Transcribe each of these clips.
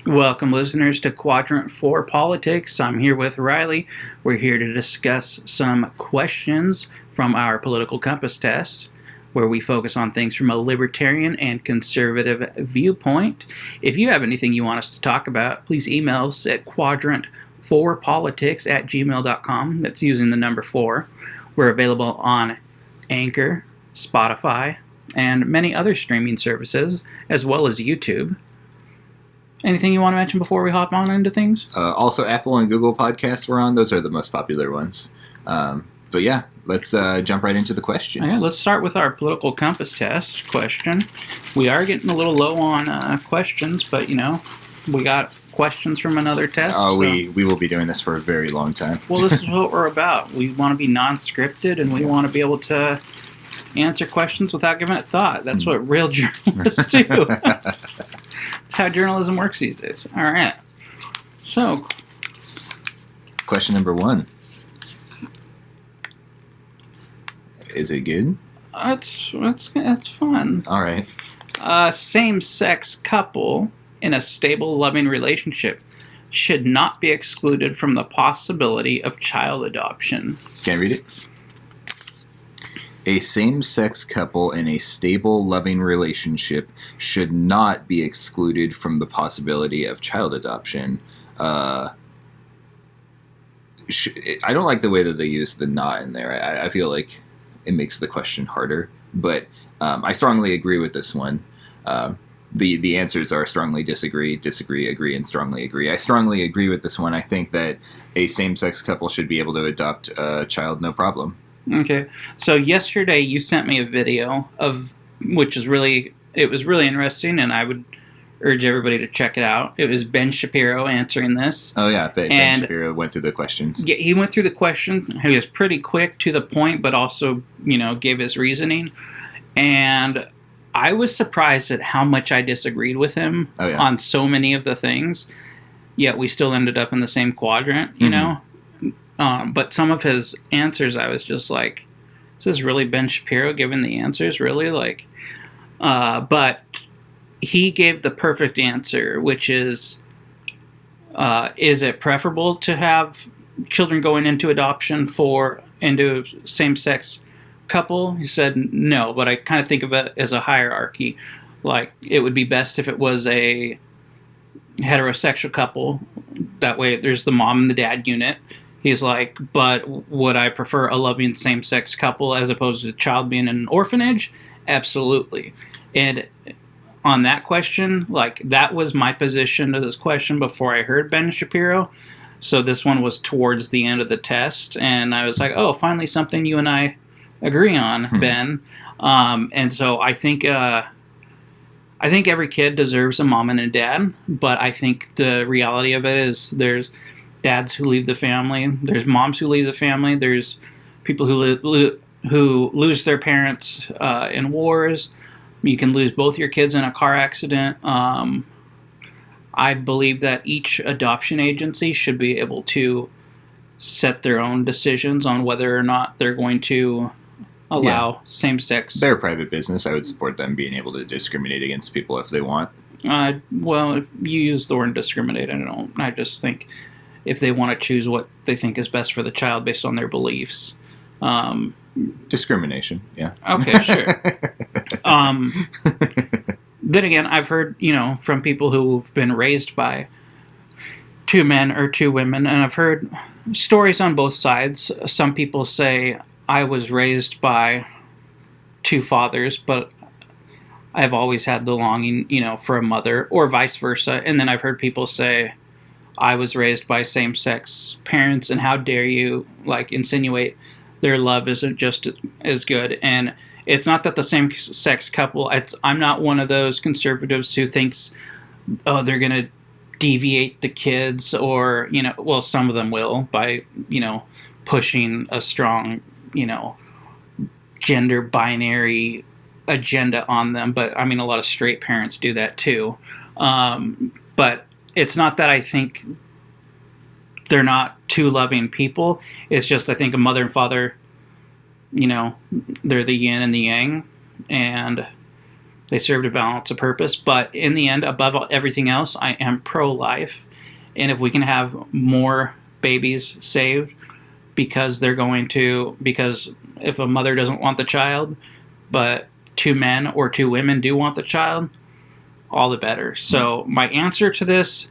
Welcome, listeners, to Quadrant 4 Politics. I'm here with Riley. We're here to discuss some questions from our political compass test, where we focus on things from a libertarian and conservative viewpoint. If you have anything you want us to talk about, please email us at quadrant4politics@gmail.com. That's using the number 4. We're available on Anchor, Spotify, and many other streaming services, as well as YouTube. Anything you want to mention before we hop on into things? Also, Apple and Google podcasts we're on. Those are the most popular ones. But yeah, let's jump right into the questions. Okay, let's start with our political compass test question. We are getting a little low on questions, but we got questions from another test. Oh, we will be doing this for a very long time. Well, this is what we're about. We want to be non-scripted, and we want to be able to answer questions without giving it thought. That's what real journalists do. That's how journalism works these days. All right. So, question number 1. Is it good? It's fun. All right. Same-sex couple in a stable, loving relationship should not be excluded from the possibility of child adoption. Can I read it? A same-sex couple in a stable, loving relationship should not be excluded from the possibility of child adoption. I don't like the way that they use the "not" in there. I feel like it makes the question harder. But I strongly agree with this one. The answers are strongly disagree, agree, and strongly agree. I strongly agree with this one. I think that a same-sex couple should be able to adopt a child, no problem. Okay, so yesterday you sent me a video it was really interesting, and I would urge everybody to check it out. It was Ben Shapiro answering this. Oh yeah, Ben Shapiro went through the questions. Yeah, he went through the question. He was pretty quick to the point, but also gave his reasoning. And I was surprised at how much I disagreed with him on so many of the things. Yet we still ended up in the same quadrant, you know. But some of his answers, I was just like, "This is really Ben Shapiro giving the answers, really?" But he gave the perfect answer, which is it preferable to have children going into adoption into same-sex couple? He said no, but I kind of think of it as a hierarchy. Like, it would be best if it was a heterosexual couple. That way, there's the mom and the dad unit. He's like, but would I prefer a loving same-sex couple as opposed to a child being in an orphanage? Absolutely. And on that question, that was my position to this question before I heard Ben Shapiro. So this one was towards the end of the test, and I was like, oh, finally something you and I agree on, Ben. And so I think every kid deserves a mom and a dad, but I think the reality of it is there's dads who leave the family. There's moms who leave the family. There's people who lose their parents in wars. You can lose both your kids in a car accident. I believe that each adoption agency should be able to set their own decisions on whether or not they're going to allow same-sex. They're a private business. I would support them being able to discriminate against people if they want. Well, if you use the word discriminate, I just think if they want to choose what they think is best for the child based on their beliefs. Discrimination, yeah. Okay, sure. Then again, I've heard, from people who've been raised by 2 men or 2 women, and I've heard stories on both sides. Some people say, I was raised by 2 fathers, but I've always had the longing, for a mother, or vice versa. And then I've heard people say, I was raised by same-sex parents, and how dare you, insinuate their love isn't just as good. And it's not that the same-sex couple, I'm not one of those conservatives who thinks, they're going to deviate the kids, or, well, some of them will by, pushing a strong, gender binary agenda on them. But, a lot of straight parents do that too. But it's not that I think they're not 2 loving people. It's just I think a mother and father, they're the yin and the yang. And They serve to balance a purpose. But in the end, above everything else, I am pro-life. And if we can have more babies saved because if a mother doesn't want the child, but 2 men or 2 women do want the child, all the better. So my answer to this,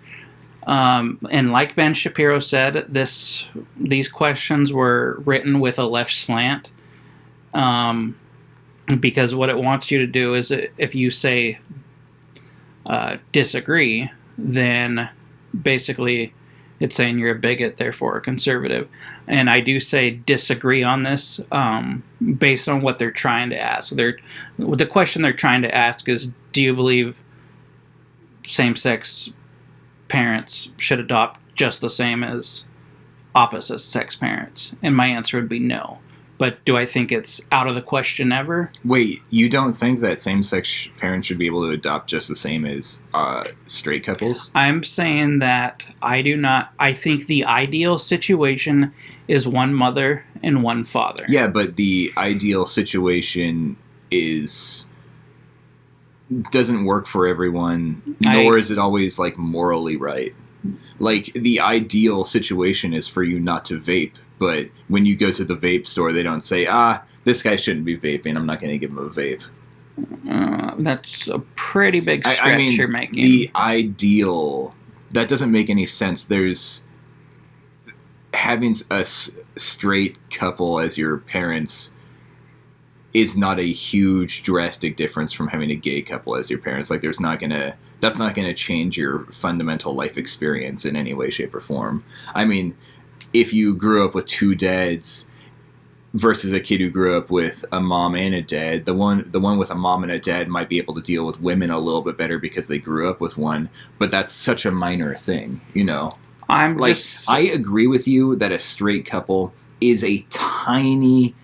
and like Ben Shapiro said, these questions were written with a left slant, because what it wants you to do is, if you say disagree, then basically it's saying you're a bigot, therefore a conservative. And I do say disagree on this, based on what they're trying to ask. The question they're trying to ask is, do you believe same-sex parents should adopt just the same as opposite-sex parents? And my answer would be no. But do I think it's out of the question ever? Wait, you don't think that same-sex parents should be able to adopt just the same as straight couples? I'm saying that I do not. I think the ideal situation is one mother and one father. Yeah, but the ideal situation doesn't work for everyone, nor is it always like morally right. Like, the ideal situation is for you not to vape, but when you go to the vape store, they don't say, this guy shouldn't be vaping, I'm not going to give him a vape. That's a pretty big stretch you're making. The ideal, that doesn't make any sense. Having a straight couple as your parents is not a huge drastic difference from having a gay couple as your parents. Like, that's not gonna change your fundamental life experience in any way, shape, or form. I mean, if you grew up with 2 dads versus a kid who grew up with a mom and a dad, the one with a mom and a dad might be able to deal with women a little bit better because they grew up with one, but that's such a minor thing, you know? I agree with you that a straight couple is a tiny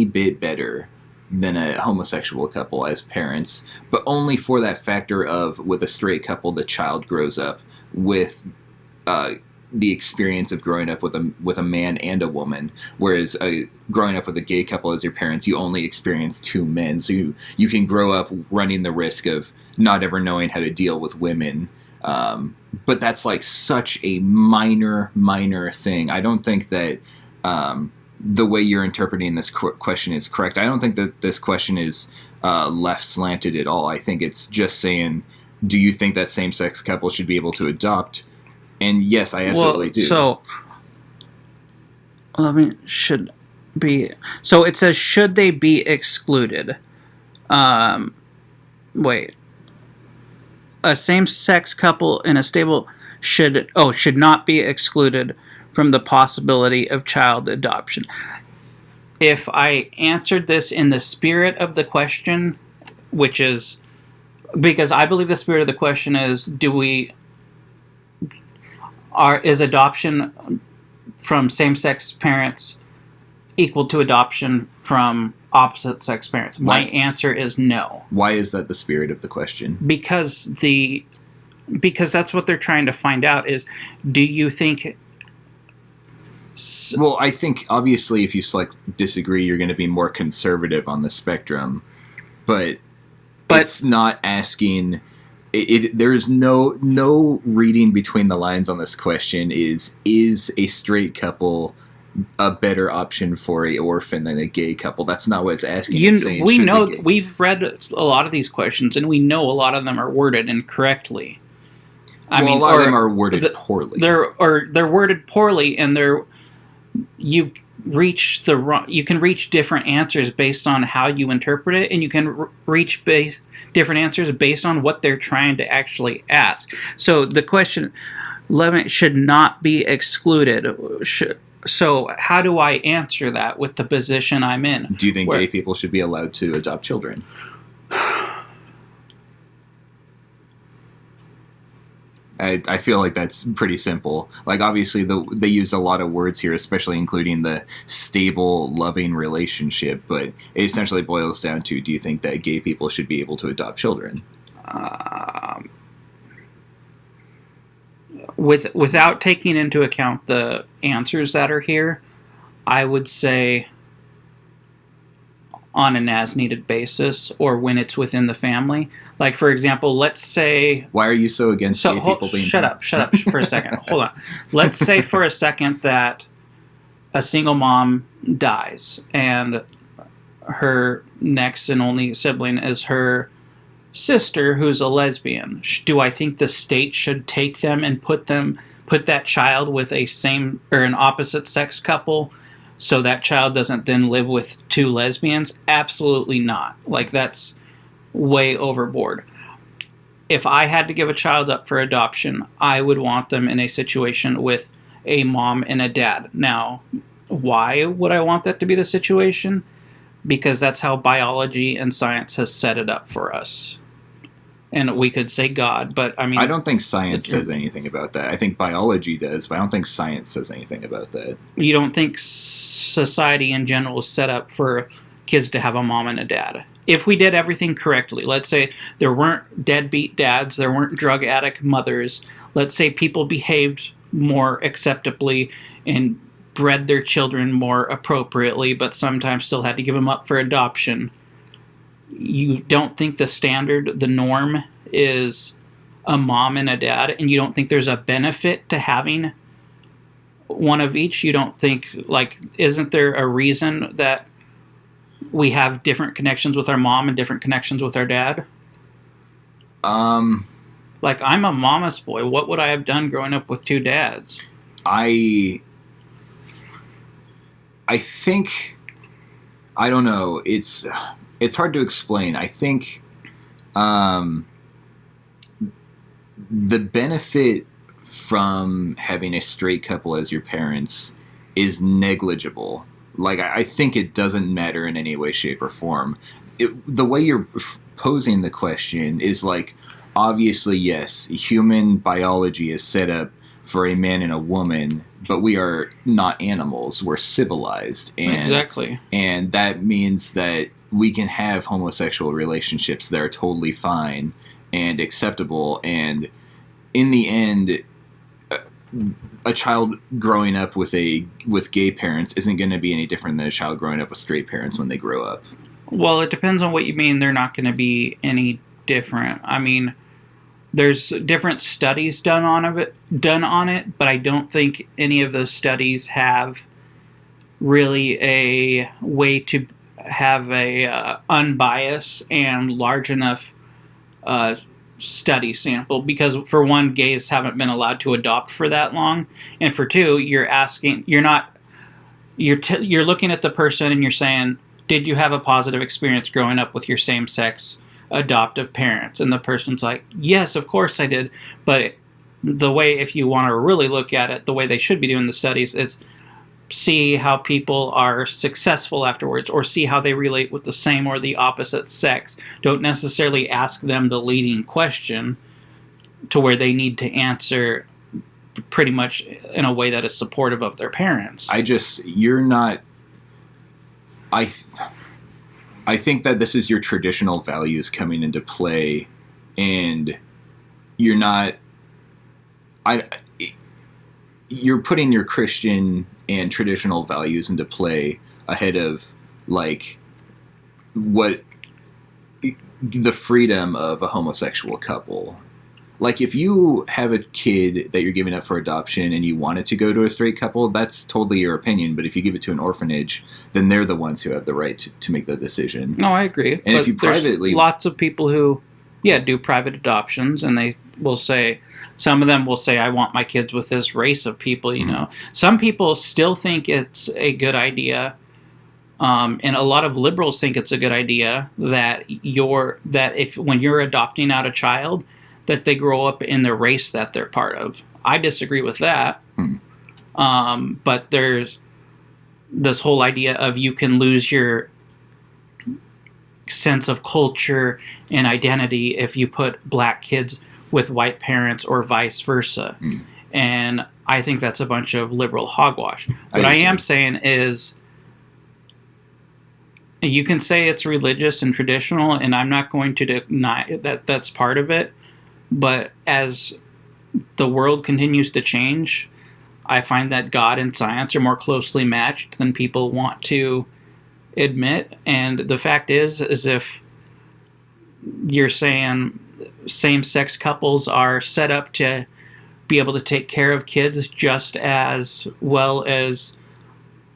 bit better than a homosexual couple as parents, but only for that factor of, with a straight couple, the child grows up with the experience of growing up with a man and a woman, whereas growing up with a gay couple as your parents, you only experience 2 men, so you can grow up running the risk of not ever knowing how to deal with women. But that's like such a minor thing. I don't think that the way you're interpreting this question is correct. I don't think that this question is left slanted at all. I think it's just saying, do you think that same-sex couples should be able to adopt? And yes, I absolutely do. So it says, should they be excluded? Wait. A same-sex couple in a stable should not be excluded from the possibility of child adoption. If I answered this in the spirit of the question, which is, because I believe the spirit of the question is, is adoption from same-sex parents equal to adoption from opposite-sex parents? My answer is no. Why is that the spirit of the question? Because that's what they're trying to find out is, do you think... Well, I think, obviously, if you select disagree, you're going to be more conservative on the spectrum. But it's not asking... There's no reading between the lines on this question is a straight couple a better option for a orphan than a gay couple? That's not what it's asking. We've read a lot of these questions, and we know a lot of them are worded incorrectly. A lot of them are worded poorly. They're worded poorly, and you can reach different answers based on how you interpret it, and you can reach different answers based on what they're trying to actually ask. So the question, should not be excluded. So how do I answer that with the position I'm in? Do you think gay people should be allowed to adopt children? I feel like that's pretty simple. Like, obviously, they use a lot of words here, especially including the stable, loving relationship, but it essentially boils down to, do you think that gay people should be able to adopt children? Without taking into account the answers that are here, I would say on an as-needed basis or when it's within the family. Like, for example, let's say... Why are you so against gay people being... Shut up for a second. Hold on. Let's say for a second that a single mom dies and her next and only sibling is her sister who's a lesbian. Do I think the state should take them and put that child with a same or an opposite sex couple so that child doesn't then live with two lesbians? Absolutely not. Like, that's way overboard. If I had to give a child up for adoption, I would want them in a situation with a mom and a dad. Now, why would I want that to be the situation? Because that's how biology and science has set it up for us. And we could say God, but I mean... I don't think science says anything about that. I think biology does, but I don't think science says anything about that. You don't think society in general is set up for kids to have a mom and a dad? If we did everything correctly, let's say there weren't deadbeat dads, there weren't drug addict mothers, let's say people behaved more acceptably and bred their children more appropriately, but sometimes still had to give them up for adoption. You don't think the standard, the norm, is a mom and a dad, and you don't think there's a benefit to having one of each? You don't think, like, isn't there a reason that we have different connections with our mom and different connections with our dad? Like, I'm a mama's boy. What would I have done growing up with two dads? I think, I don't know, it's hard to explain. I think the benefit from having a straight couple as your parents is negligible. Like, I think it doesn't matter in any way, shape, or form. The way you're posing the question is like, obviously, yes, human biology is set up for a man and a woman, but we are not animals. We're civilized. And, exactly. And that means that we can have homosexual relationships that are totally fine and acceptable. And in the end, a child growing up with gay parents isn't going to be any different than a child growing up with straight parents when they grow up. Well, it depends on what you mean. They're not going to be any different. I mean, there's different studies done on it, but I don't think any of those studies have really a way to have a unbiased and large enough study sample, because for one, gays haven't been allowed to adopt for that long, and for two, you're looking at the person and you're saying, did you have a positive experience growing up with your same-sex adoptive parents? And the person's like, yes, of course I did. But the way, if you want to really look at it, the way they should be doing the studies, it's see how people are successful afterwards, or see how they relate with the same or the opposite sex. Don't necessarily ask them the leading question to where they need to answer pretty much in a way that is supportive of their parents. I think that this is your traditional values coming into play, and you're putting your Christian and traditional values into play ahead of, like, what the freedom of a homosexual couple. Like, if you have a kid that you're giving up for adoption and you want it to go to a straight couple, that's totally your opinion. But if you give it to an orphanage, then they're the ones who have the right to make the decision. No, I agree. And if you privately... lots of people who, do private adoptions, and they will say, some of them will say, I want my kids with this race of people, you know. Some people still think it's a good idea, and a lot of liberals think it's a good idea that when you're adopting out a child, that they grow up in the race that they're part of. I disagree with that. But there's this whole idea of you can lose your sense of culture and identity if you put black kids with white parents or vice versa. And I think that's a bunch of liberal hogwash. What I am saying is, you can say it's religious and traditional, and I'm not going to deny that that's part of it. But as the world continues to change, I find that God and science are more closely matched than people want to admit. And the fact is if you're saying same-sex couples are set up to be able to take care of kids just as well as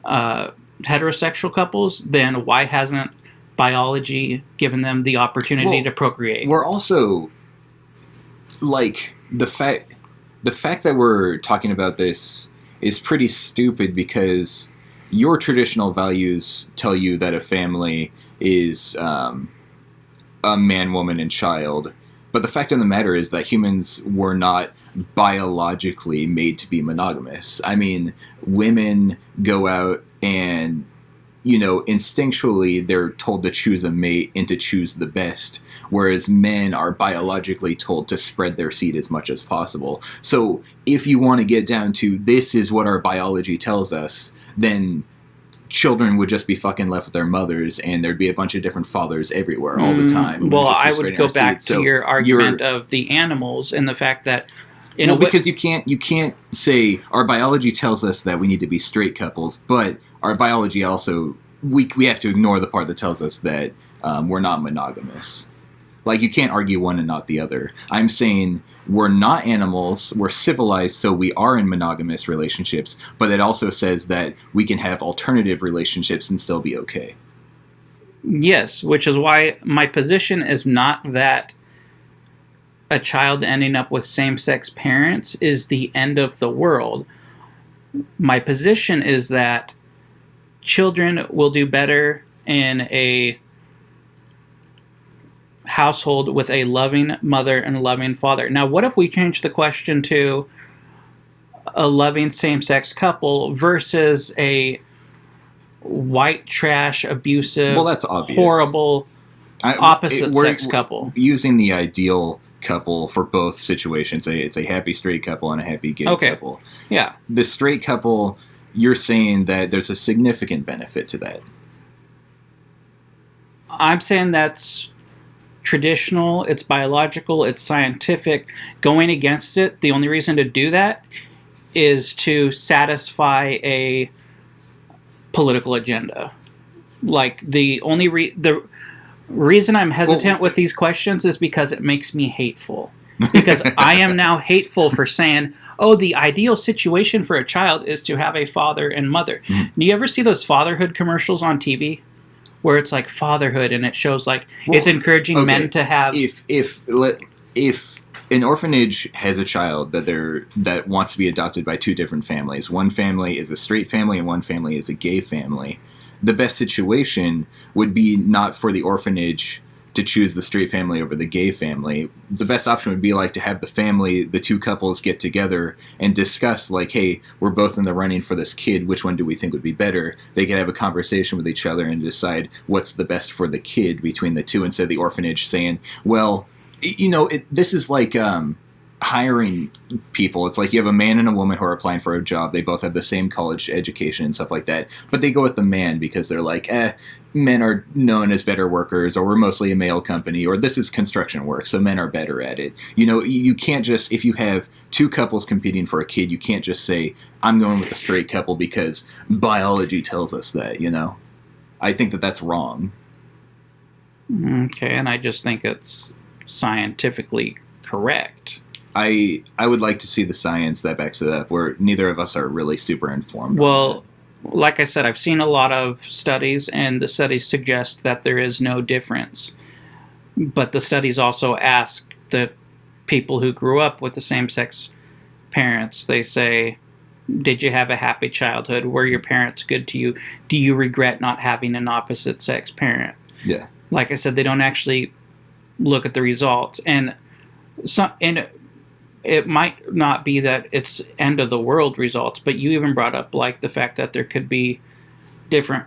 heterosexual couples, then why hasn't biology given them the opportunity to procreate? We're also, like, the fact that we're talking about this is pretty stupid because your traditional values tell you that a family is a man, woman, and child. But the fact of the matter is that humans were not biologically made to be monogamous. I mean, women go out and, instinctually they're told to choose a mate and to choose the best, whereas men are biologically told to spread their seed as much as possible. So if you want to get down to this is what our biology tells us, then children would just be fucking left with their mothers, and there'd be a bunch of different fathers everywhere all the time. Well, I would go back to your argument of the animals and the fact that because you can't say our biology tells us that we need to be straight couples, but our biology also we have to ignore the part that tells us that we're not monogamous. Like, you can't argue one and not the other. I'm saying we're not animals, we're civilized, so we are in monogamous relationships, but it also says that we can have alternative relationships and still be okay. Yes, which is why my position is not that a child ending up with same-sex parents is the end of the world. My position is that children will do better in a household with a loving mother and a loving father. Now, what if we change the question to a loving same-sex couple versus a white trash, abusive, that's obvious. Horrible, opposite-sex couple? Using the ideal couple for both situations. It's a happy straight couple and a happy gay couple. Yeah. The straight couple, you're saying that there's a significant benefit to that. I'm saying that's traditional, it's biological, it's scientific. Going against it, the only reason to do that is to satisfy a political agenda. Like, the reason I'm hesitant with these questions is because it makes me hateful. Because I am now hateful for saying, the ideal situation for a child is to have a father and mother. Mm-hmm. Do you ever see those fatherhood commercials on TV? Where it's like fatherhood, and it shows it's encouraging men to have. If an orphanage has a child that wants to be adopted by two different families, one family is a straight family and one family is a gay family, the best situation would be not for the orphanage to choose the straight family over the gay family. The best option would be to have the two couples get together and discuss hey, we're both in the running for this kid, which one do we think would be better? They could have a conversation with each other and decide what's the best for the kid between the two, instead of the orphanage saying, well, this is like hiring people. It's like you have a man and a woman who are applying for a job. They both have the same college education and stuff like that, but they go with the man because they're like, men are known as better workers, or we're mostly a male company, or this is construction work, so men are better at it. You can't just, if you have two couples competing for a kid, you can't just say, I'm going with a straight couple because biology tells us that, I think that that's wrong. Okay, and I just think it's scientifically correct. I would like to see the science that backs it up, where neither of us are really super informed. Well, like I said, I've seen a lot of studies, and the studies suggest that there is no difference. But the studies also ask the people who grew up with the same-sex parents, they say, did you have a happy childhood? Were your parents good to you? Do you regret not having an opposite-sex parent? Yeah. Like I said, they don't actually look at the results. And it might not be that it's end of the world results, but you even brought up the fact that there could be different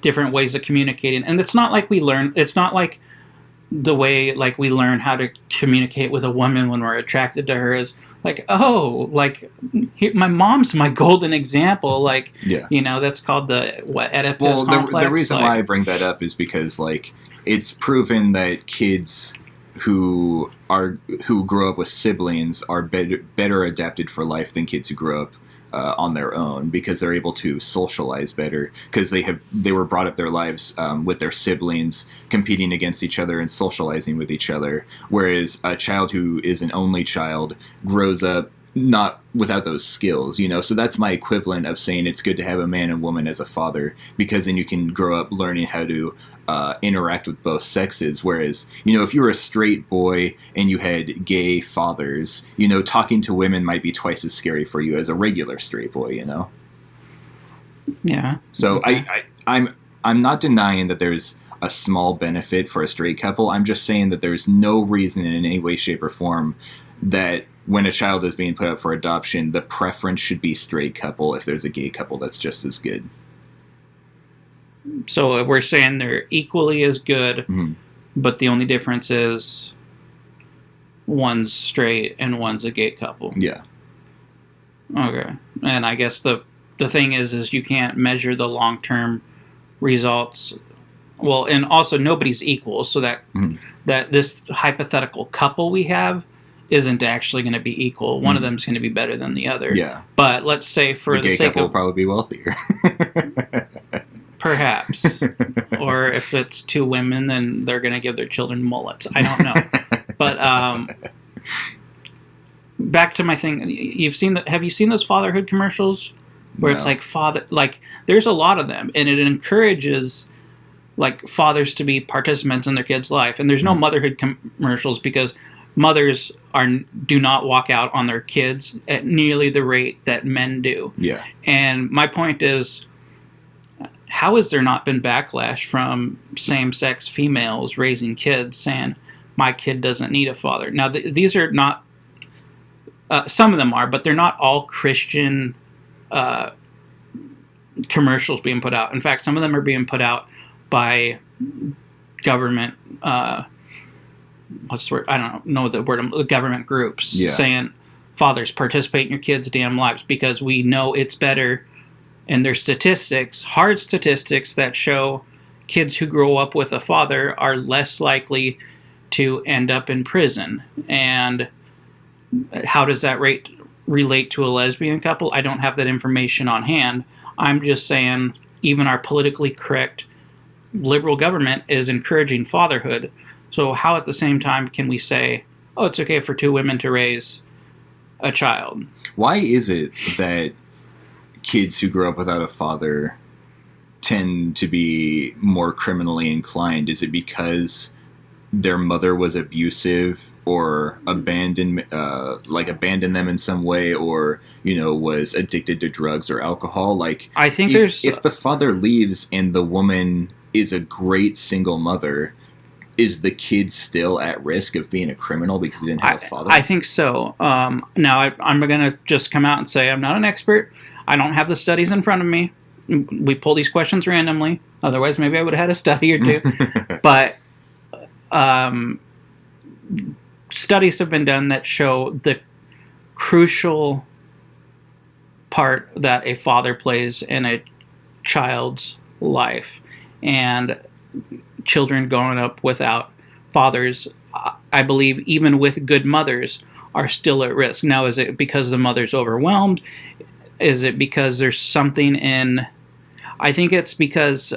different ways of communicating, and it's not like we learn. It's not like the way we learn how to communicate with a woman when we're attracted to her is my mom's my golden example. That's called the Oedipus complex. The reason why I bring that up is because it's proven that kids who grow up with siblings are better adapted for life than kids who grow up on their own because they're able to socialize better because they were brought up their lives with their siblings competing against each other and socializing with each other, whereas a child who is an only child grows up not without those skills, so that's my equivalent of saying it's good to have a man and woman as a father, because then you can grow up learning how to interact with both sexes. Whereas, if you were a straight boy and you had gay fathers, talking to women might be twice as scary for you as a regular straight boy, Yeah. So okay. I'm not denying that there's a small benefit for a straight couple. I'm just saying that there's no reason in any way, shape, or form that when a child is being put up for adoption, the preference should be straight couple if there's a gay couple that's just as good. So we're saying they're equally as good, but the only difference is one's straight and one's a gay couple. Yeah. Okay. And I guess the thing is you can't measure the long-term results. Well, and also nobody's equal, so that this hypothetical couple we have isn't actually going to be equal. One of them is going to be better than the other. Yeah. But let's say for the gay sake couple of... will probably be wealthier. Perhaps. Or if it's two women, then they're going to give their children mullets. I don't know. But back to my thing. Have you seen those fatherhood commercials? Where it's like there's a lot of them, and it encourages fathers to be participants in their kids' life. And there's no motherhood commercials because mothers do not walk out on their kids at nearly the rate that men do. Yeah. And my point is, how has there not been backlash from same-sex females raising kids saying, my kid doesn't need a father? Now, these are not, some of them are, but they're not all Christian commercials being put out. In fact, some of them are being put out by government, what's the word? I don't know the word. Government groups saying, fathers, participate in your kids' damn lives because we know it's better. And there's statistics, hard statistics, that show kids who grow up with a father are less likely to end up in prison. And how does that relate to a lesbian couple? I don't have that information on hand. I'm just saying even our politically correct liberal government is encouraging fatherhood. So how at the same time can we say, oh, it's okay for two women to raise a child? Why is it that kids who grow up without a father tend to be more criminally inclined? Is it because their mother was abusive or abandoned them in some way, or was addicted to drugs or alcohol? I think if the father leaves and the woman is a great single mother, is the kid still at risk of being a criminal because he didn't have a father? I think so. Now I'm going to just come out and say I'm not an expert. I don't have the studies in front of me. We pull these questions randomly. Otherwise, maybe I would have had a study or two. But studies have been done that show the crucial part that a father plays in a child's life. And children growing up without fathers, I believe, even with good mothers, are still at risk. Now, is it because the mother's overwhelmed? Is it because there's something in... I think it's because...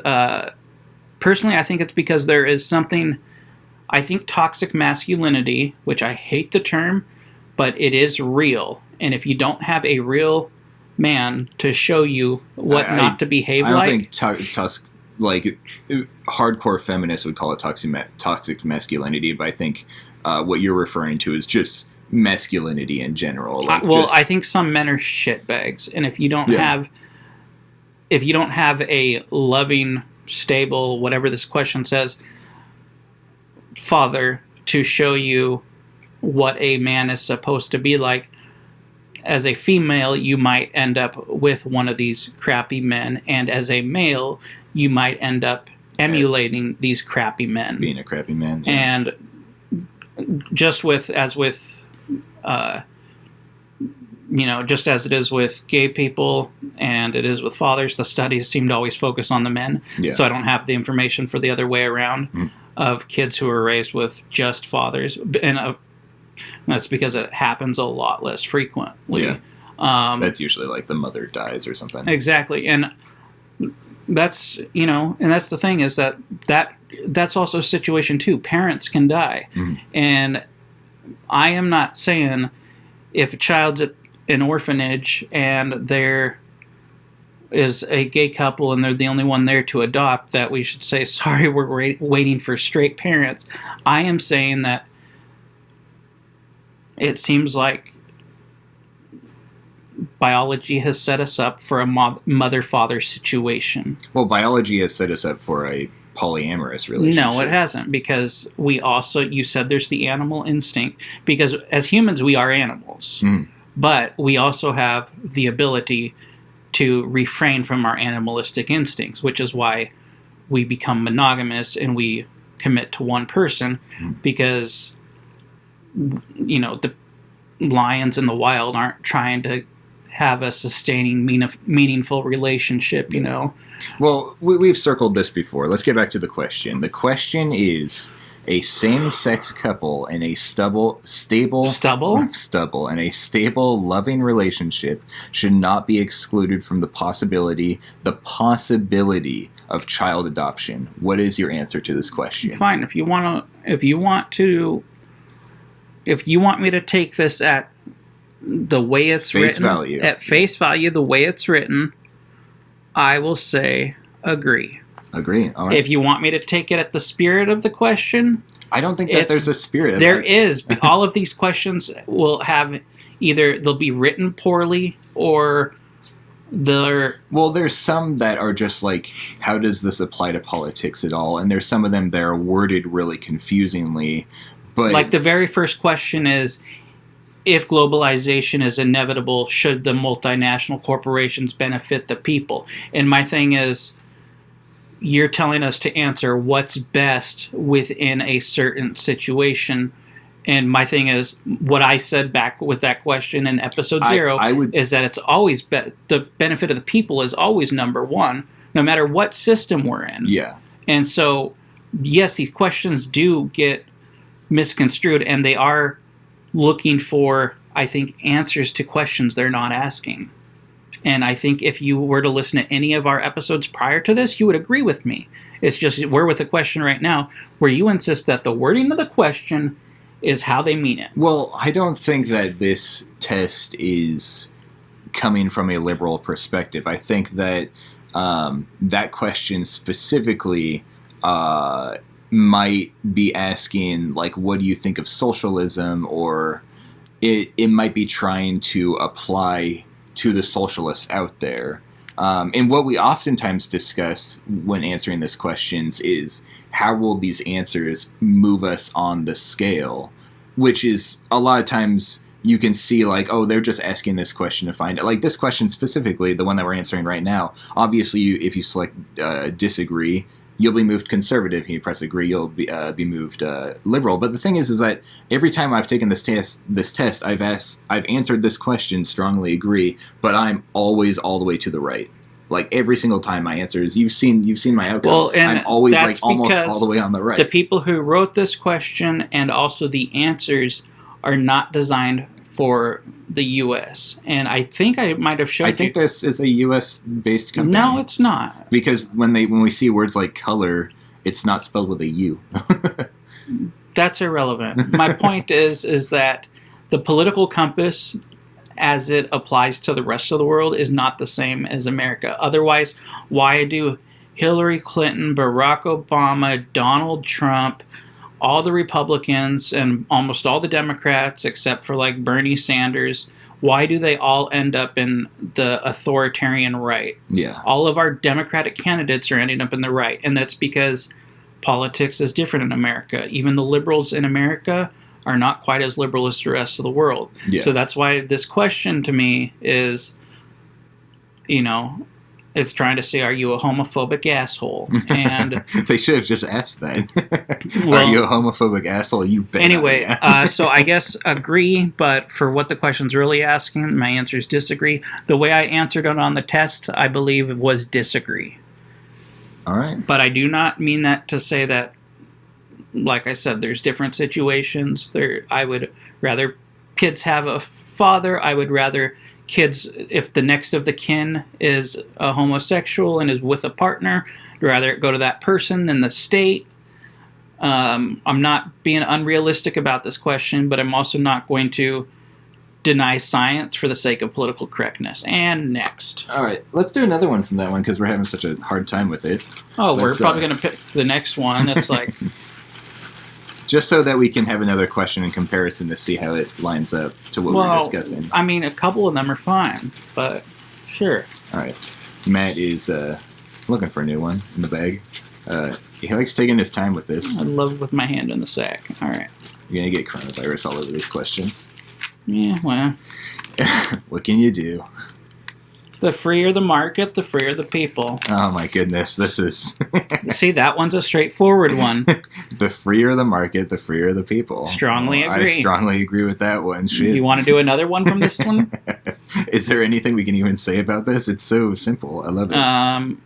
personally, I think it's because there is something... I think toxic masculinity, which I hate the term, but it is real. And if you don't have a real man to show you what not to behave like... I don't think hardcore feminists would call it toxic masculinity, but I think what you're referring to is just masculinity in general. I think some men are shitbags, and if you don't have a loving, stable, whatever this question says, father to show you what a man is supposed to be like, as a female, you might end up with one of these crappy men, and as a male, you might end up emulating these crappy men. Being a crappy man. Yeah. And just as it is with gay people and it is with fathers, the studies seem to always focus on the men. Yeah. So I don't have the information for the other way around of kids who are raised with just fathers. And that's because it happens a lot less frequently. That's usually like the mother dies or something. Exactly, and that's and that's the thing is that's also a situation too. Parents can die, and I am not saying if a child's at an orphanage and there is a gay couple and they're the only one there to adopt that we should say sorry, we're waiting for straight parents. I am saying that it seems like biology has set us up for a mother-father situation. Well, biology has set us up for a polyamorous relationship. No, it hasn't, because you said there's the animal instinct, because as humans we are animals, but we also have the ability to refrain from our animalistic instincts, which is why we become monogamous and we commit to one person, because the lions in the wild aren't trying to have a sustaining, meaningful relationship, Well, we've circled this before. Let's get back to the question. The question is, a same-sex couple in a stable, loving relationship should not be excluded from the possibility of child adoption. What is your answer to this question? Fine. If you want me to take this at the way it's written, at face value, the way it's written, I will say agree. Agree. All right. If you want me to take it at the spirit of the question, I don't think that there's a spirit. There is. All of these questions will have either they'll be written poorly or there's some that are just like, how does this apply to politics at all? And there's some of them that are worded really confusingly. But like the very first question is, if globalization is inevitable, should the multinational corporations benefit the people? And my thing is, you're telling us to answer what's best within a certain situation. And my thing is, what I said back with that question in episode 0 is that it's always the benefit of the people is always number one, no matter what system we're in. Yeah. And so, yes, these questions do get misconstrued, and they are looking for, I think, answers to questions they're not asking. And I think if you were to listen to any of our episodes prior to this, you would agree with me. It's just we're with a question right now where you insist that the wording of the question is how they mean it. Well, I don't think that this test is coming from a liberal perspective. I think that that question specifically might be asking, like, what do you think of socialism? Or it might be trying to apply to the socialists out there. And what we oftentimes discuss when answering these questions is how will these answers move us on the scale, which is a lot of times you can see like, oh, they're just asking this question to find it. Like this question specifically, the one that we're answering right now, obviously if you select disagree, you'll be moved conservative. If you press agree, you'll be moved liberal. But the thing is that every time I've taken this test, I've answered this question strongly agree, but I'm always all the way to the right. Like every single time my answer is, you've seen my outcome. Well, and I'm always like almost all the way on the right. The people who wrote this question and also the answers are not designed for the U.S. And I think I might have showed you. I think this is a U.S.-based company. No, it's not. Because when we see words like color, it's not spelled with a U. That's irrelevant. My point is that the political compass, as it applies to the rest of the world, is not the same as America. Otherwise, why do Hillary Clinton, Barack Obama, Donald Trump, all the Republicans, and almost all the Democrats, except for like Bernie Sanders, why do they all end up in the authoritarian right? Yeah. All of our Democratic candidates are ending up in the right, and that's because politics is different in America. Even the liberals in America are not quite as liberal as the rest of the world. Yeah. So that's why this question to me is, it's trying to say, are you a homophobic asshole? And they should have just asked that. Well, are you a homophobic asshole? You bet. Anyway, so I guess agree, but for what the question's really asking, my answer is disagree. The way I answered it on the test, I believe it was disagree. All right. But I do not mean that to say that, like I said, there's different situations. I would rather kids have a father, I would rather kids, if the next of the kin is a homosexual and is with a partner, I'd rather it go to that person than the state. I'm not being unrealistic about this question, but I'm also not going to deny science for the sake of political correctness. And next. All right, let's do another one from that one because we're having such a hard time with it. We're probably going to pick the next one. That's like... Just so that we can have another question in comparison to see how it lines up to what we're discussing. I mean, a couple of them are fine, but sure. All right. Matt is looking for a new one in the bag. He likes taking his time with this. I love with my hand in the sack. All right. You're going to get coronavirus all over these questions. Yeah, well. What can you do? The freer the market, the freer the people. Oh my goodness, this is... See, that one's a straightforward one. The freer the market, the freer the people. Strongly agree. I strongly agree with that one. Shit. You want to do another one from this one? Is there anything we can even say about this? It's so simple. I love it.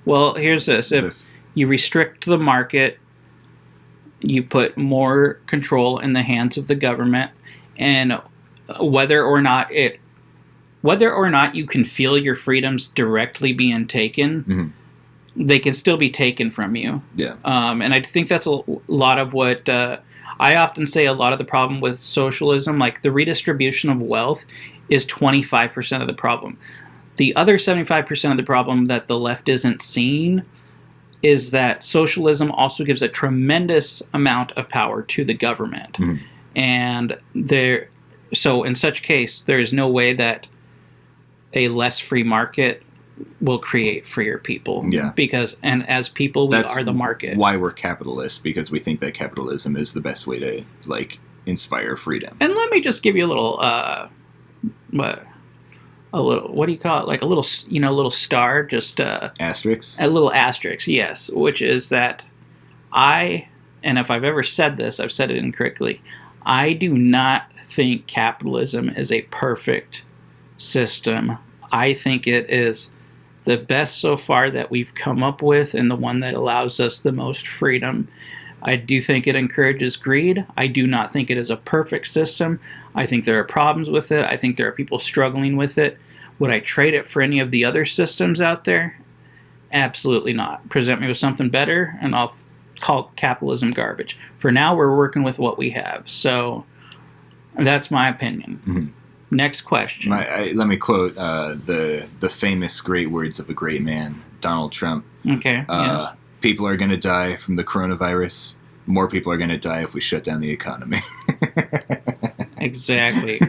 Well, here's this. If you restrict the market, you put more control in the hands of the government, and whether or not you can feel your freedoms directly being taken, they can still be taken from you. Yeah. And I think that's a lot of what I often say. A lot of the problem with socialism, like the redistribution of wealth, is 25% of the problem. The other 75% of the problem that the left isn't seeing is that socialism also gives a tremendous amount of power to the government. And so in such case, there is no way that a less free market will create freer people. Yeah. And as people, we are the market. Why we're capitalists, because we think that capitalism is the best way to, like, inspire freedom. And let me just give you a little, what do you call it? Like a little, little star, just... asterisk? A little asterisk, yes. Which is that and if I've ever said this, I've said it incorrectly, I do not think capitalism is a perfect system. I think it is the best so far that we've come up with and the one that allows us the most freedom. I do think it encourages greed. I do not think it is a perfect system. I think there are problems with it. I think there are people struggling with it. Would I trade it for any of the other systems out there? Absolutely not. Present me with something better and I'll call capitalism garbage. For now, we're working with what we have. So that's my opinion. Next question. Let me quote the famous great words of a great man, Donald Trump. Okay. Yes. People are going to die from the coronavirus. More people are going to die if we shut down the economy. Exactly.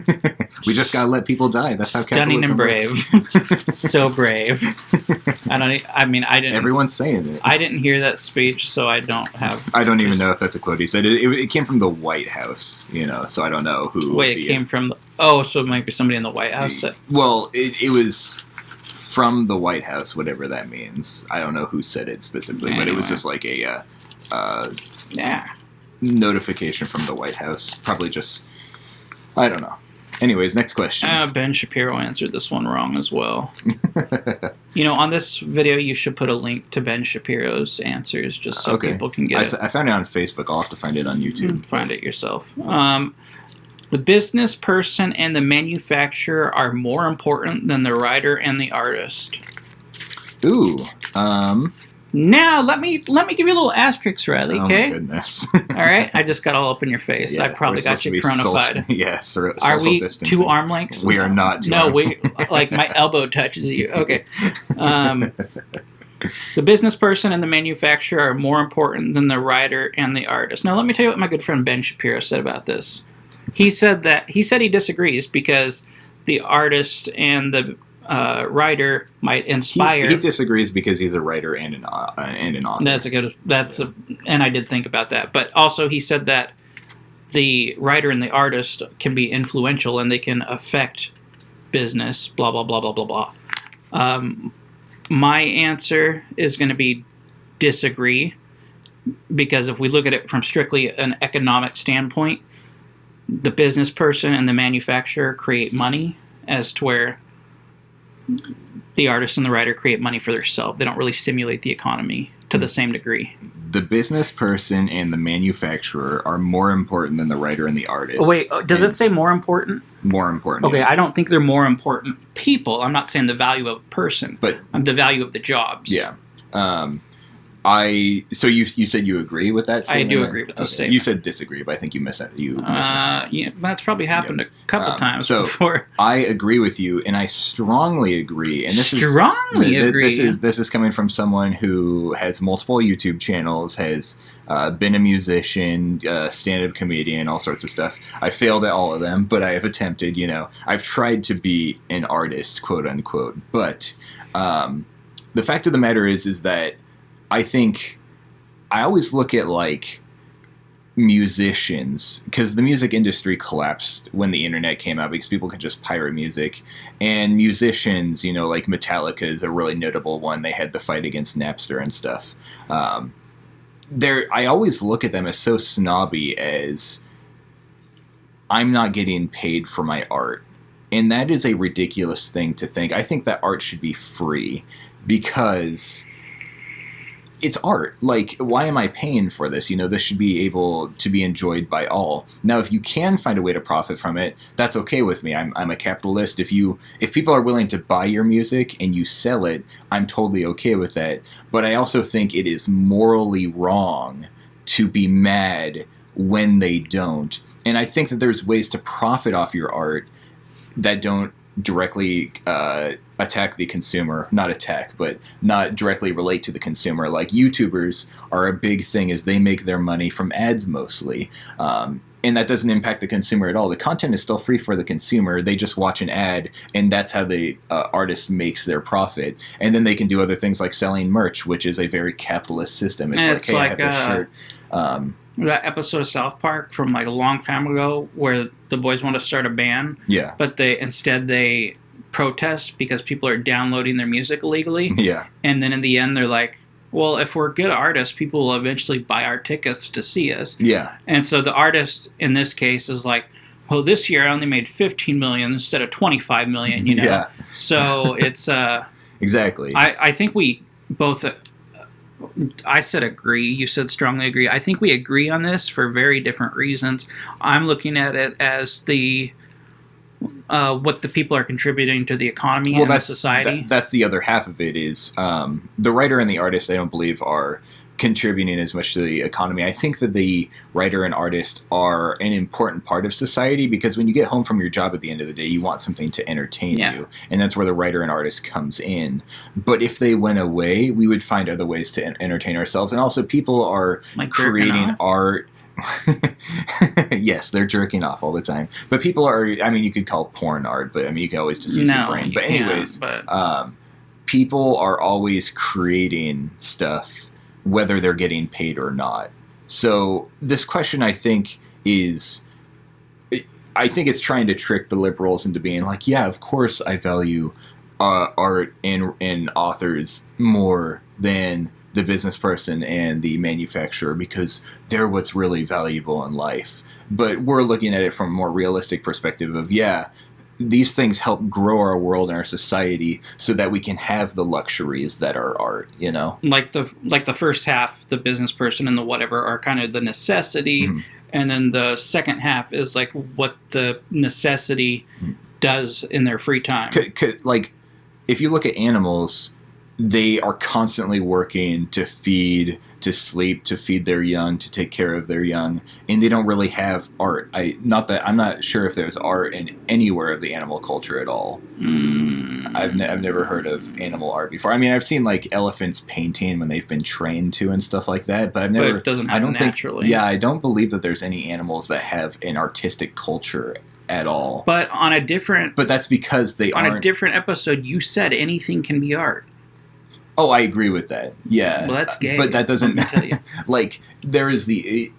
We just got to let people die. That's how stunning capitalism and brave. works. So brave. I didn't. Everyone's saying it. I didn't hear that speech, so I don't have. I don't even know if that's a quote he said. It came from the White House, so I don't know who. Wait, it came from. So it might be somebody in the White House. Well, it was from the White House, whatever that means. I don't know who said it specifically, but it was just like a notification from the White House. Probably just. I don't know. Anyways, next question. Ben Shapiro answered this one wrong as well. On this video, you should put a link to Ben Shapiro's answers just so people can get it. I found it on Facebook. I'll have to find it on YouTube. Find it yourself. The business person and the manufacturer are more important than the writer and the artist. Ooh. Now, let me give you a little asterisk, Riley, okay? Oh, my goodness. All right? I just got all up in your face. I probably got you coronafied. Social are we distancing. 2 arm lengths? We are not 2 arm lengths. Like my elbow touches you. Okay. The business person and the manufacturer are more important than the writer and the artist. Now, let me tell you what my good friend Ben Shapiro said about this. He said he disagrees because the artist and the writer might inspire. He disagrees because he's a writer and an author. And I did think about that. But also he said that the writer and the artist can be influential and they can affect business, blah, blah, blah, blah, blah, blah. My answer is going to be disagree, because if we look at it from strictly an economic standpoint, the business person and the manufacturer create money, as to where the artist and the writer create money for themselves. They don't really stimulate the economy to the same degree. the business person and the manufacturer are more important than the writer and the artist. Oh, wait, does it say more important? More important. Okay, yeah. I don't think they're more important people. I'm not saying the value of a person, but the value of the jobs. Yeah. So you said you agree with that statement? I do agree with the statement. You said disagree, but I think you missed it. Yeah, that's probably happened a couple times before. I agree with you, and I strongly agree. And this is coming from someone who has multiple YouTube channels, has been a musician, stand-up comedian, all sorts of stuff. I failed at all of them, but I have attempted. I've tried to be an artist, quote unquote. But the fact of the matter is that I think I always look at like musicians, because the music industry collapsed when the internet came out because people could just pirate music, and musicians, like Metallica is a really notable one. They had the fight against Napster and stuff. I always look at them as so snobby as I'm not getting paid for my art, and that is a ridiculous thing to think. I think that art should be free because it's art. Like, why am I paying for this? This should be able to be enjoyed by all. Now, if you can find a way to profit from it, that's okay with me. I'm a capitalist. If people are willing to buy your music and you sell it, I'm totally okay with that. But I also think it is morally wrong to be mad when they don't. And I think that there's ways to profit off your art that don't directly attack the consumer. But not directly relate to the consumer. Like YouTubers are a big thing, as they make their money from ads mostly. And that doesn't impact the consumer at all. The content is still free for the consumer. They just watch an ad, and that's how the artist makes their profit. And then they can do other things like selling merch, which is a very capitalist system. It's like, hey, I have this shirt. That episode of South Park from like a long time ago where the boys want to start a band. Yeah. But they protest because people are downloading their music illegally. Yeah. And then in the end, they're like, well, if we're good artists, people will eventually buy our tickets to see us. Yeah. And so the artist in this case is like, well, this year I only made $15 million instead of $25 million, Yeah. So it's... exactly. I think we both... I said agree. You said strongly agree. I think we agree on this for very different reasons. I'm looking at it as the what the people are contributing to the economy and the society. That's the other half of it is the writer and the artist, I don't believe, are contributing as much to the economy. I think that the writer and artist are an important part of society, because when you get home from your job at the end of the day, you want something to entertain you, and that's where the writer and artist comes in. But if they went away, we would find other ways to entertain ourselves. And also, people are creating art. Yes, they're jerking off all the time. But people are, you could call porn art, but you can always just use your brain. But anyways, people are always creating stuff, whether they're getting paid or not. So this question, I think it's trying to trick the liberals into being like, yeah, of course I value art and authors more than the business person and the manufacturer, because they're what's really valuable in life. But we're looking at it from a more realistic perspective of, these things help grow our world and our society so that we can have the luxuries that are art, Like the first half, the business person and the whatever are kind of the necessity, and then the second half is like what the necessity does in their free time. Like, if you look at animals, they are constantly working to feed, to sleep, to feed their young, to take care of their young, and they don't really have art. I'm not sure if there's art in anywhere of the animal culture at all. I've never heard of animal art before. I've seen like elephants painting when they've been trained to and stuff like that, but I've never. But it doesn't happen naturally. I don't believe that there's any animals that have an artistic culture at all. But on a different. But that's because they aren't. On a different episode, you said anything can be art. Oh, I agree with that. Yeah. Well, that's gay. But that doesn't... Let me tell you. Like, there is a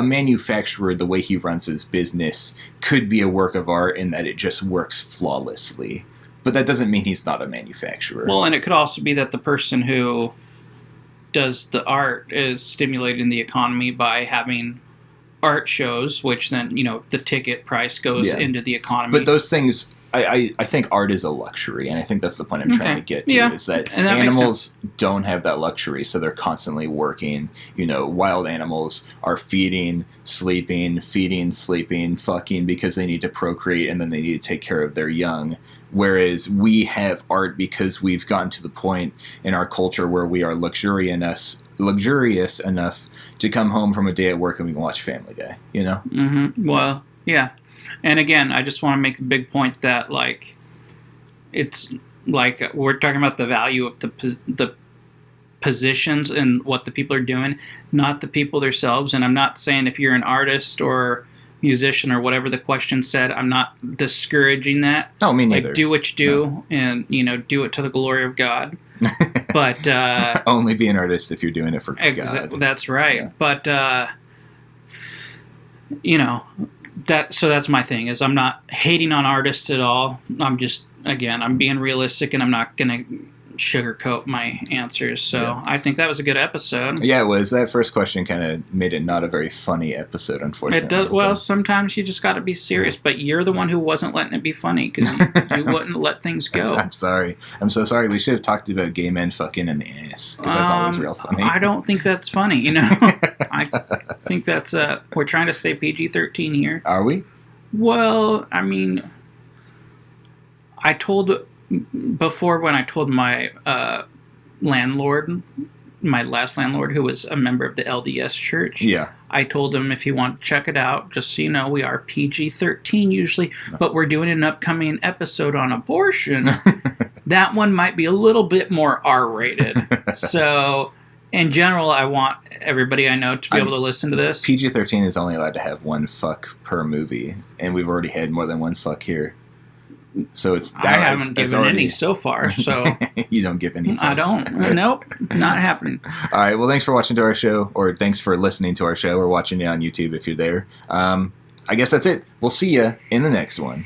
manufacturer, the way he runs his business, could be a work of art in that it just works flawlessly. But that doesn't mean he's not a manufacturer. Well, and it could also be that the person who does the art is stimulating the economy by having art shows, which then, the ticket price goes into the economy. But those things... I think art is a luxury, and I think that's the point I'm trying to get to, is that animals don't have that luxury, so they're constantly working. Wild animals are feeding, sleeping, fucking, because they need to procreate, and then they need to take care of their young. Whereas we have art because we've gotten to the point in our culture where we are luxurious enough to come home from a day at work and we can watch Family Guy, Mm-hmm. Well, yeah. And again, I just want to make the big point that, like, it's like we're talking about the value of the positions and what the people are doing, not the people themselves. And I'm not saying if you're an artist or musician or whatever the question said, I'm not discouraging that. No, me neither. Like, do what you do, and do it to the glory of God. But only be an artist if you're doing it for God. That's right. Yeah. But that's my thing, is I'm not hating on artists at all. I'm just, again, I'm being realistic, and I'm not gonna sugarcoat my answers. So I think that was a good episode. Yeah, it was. That first question kind of made it not a very funny episode, unfortunately. It does. Well, sometimes you just got to be serious, but you're the one who wasn't letting it be funny, because you wouldn't let things go. I'm sorry. I'm so sorry. We should have talked about gay men fucking in the ass, because that's always real funny. I don't think that's funny, I think that's we're trying to stay PG-13 here. Are we? Well, I mean, before, when I told my landlord, my last landlord, who was a member of the LDS church, I told him if he wanted to check it out, just so you know, we are PG-13 usually, but we're doing an upcoming episode on abortion. That one might be a little bit more R-rated. So, in general, I want everybody I know to be able to listen to this. PG-13 is only allowed to have one fuck per movie, and we've already had more than one fuck here. So I haven't given any so far. So you don't give any. I don't. Nope, not happening. All right. Well, thanks for watching to our show, or thanks for listening to our show, or watching it on YouTube if you're there. I guess that's it. We'll see you in the next one.